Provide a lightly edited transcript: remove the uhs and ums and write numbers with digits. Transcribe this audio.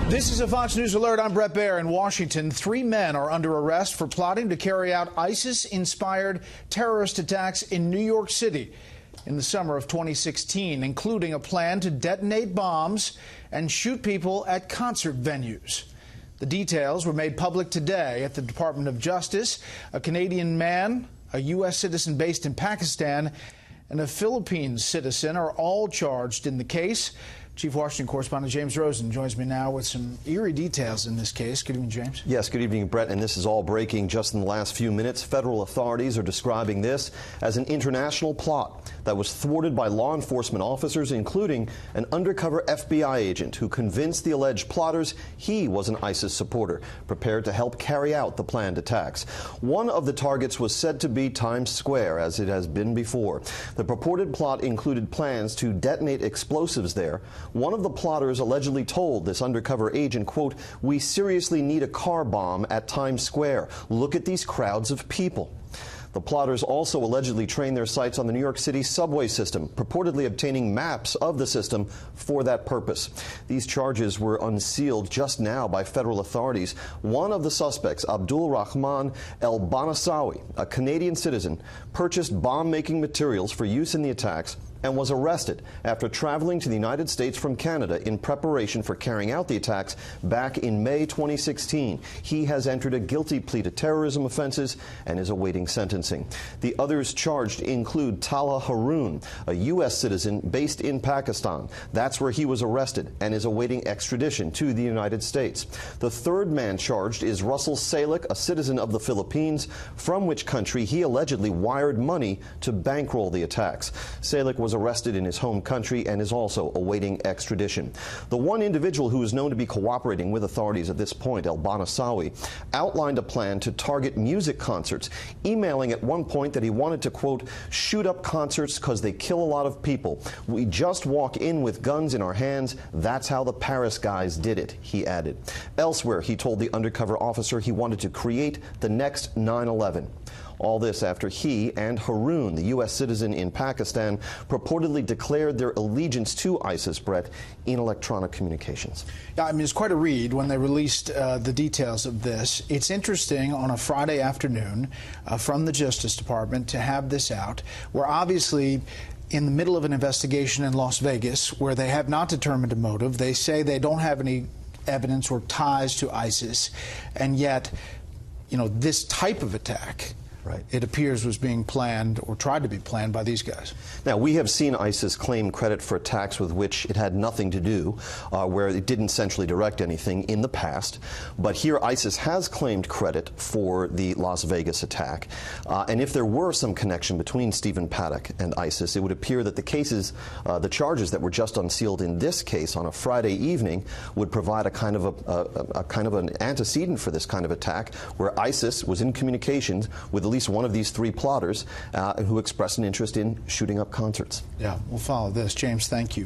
This is a Fox News Alert. I'm Brett Baer in Washington. 3 men are under arrest for plotting to carry out ISIS-inspired terrorist attacks in New York City in the summer of 2016, including a plan to detonate bombs and shoot people at concert venues. The details were made public today at the Department of Justice. A Canadian man, a U.S. citizen based in Pakistan, and a Philippines citizen are all charged in the case. Chief Washington correspondent James Rosen joins me now with some eerie details in this case. Good evening, James. Yes, good evening, Brett. And this is all breaking just in the last few minutes. Federal authorities are describing this as an international plot that was thwarted by law enforcement officers, including an undercover FBI agent who convinced the alleged plotters he was an ISIS supporter, prepared to help carry out the planned attacks. One of the targets was said to be Times Square, as it has been before. The purported plot included plans to detonate explosives there. One of the plotters allegedly told this undercover agent, quote, "We seriously need a car bomb at Times Square. Look at these crowds of people." The plotters also allegedly trained their sights on the New York City subway system, purportedly obtaining maps of the system for that purpose. These charges were unsealed just now by federal authorities. One of the suspects, Abdul Rahman El Banasawi, a Canadian citizen, purchased bomb-making materials for use in the attacks and was arrested after traveling to the United States from Canada in preparation for carrying out the attacks back in May 2016. He has entered a guilty plea to terrorism offenses and is awaiting sentencing. The others charged include Talha Haroon, a U.S. citizen based in Pakistan. That's where he was arrested and is awaiting extradition to the United States. The third man charged is Russell Salik, a citizen of the Philippines, from which country he allegedly wired money to bankroll the attacks. Salik was arrested in his home country and is also awaiting extradition. The one individual who is known to be cooperating with authorities at this point, El Banasawi, outlined a plan to target music concerts, emailing at one point that he wanted to, quote, "shoot up concerts because they kill a lot of people. We just walk in with guns in our hands. That's how the Paris guys did it," he added. Elsewhere, he told the undercover officer he wanted to create the next 9/11. All this after he and Haroon, the U.S. citizen in Pakistan, purportedly declared their allegiance to ISIS, Brett, in electronic communications. Yeah, I mean, it's quite a read when they released the details of this. It's interesting on a Friday afternoon from the Justice Department to have this out. We're obviously in the middle of an investigation in Las Vegas where they have not determined a motive. They say they don't have any evidence or ties to ISIS, and yet, you know, this type of attack, right, it appears was being planned or tried to be planned by these guys. Now, we have seen ISIS claim credit for attacks with which it had nothing to do, where it didn't centrally direct anything in the past. But here, ISIS has claimed credit for the Las Vegas attack. And if there were some connection between Stephen Paddock and ISIS, it would appear that the cases, the charges that were just unsealed in this case on a Friday evening would provide a kind of an antecedent for this kind of attack, where ISIS was in communications with at least one of these 3 plotters who expressed an interest in shooting up concerts. Yeah, we'll follow this. James, thank you.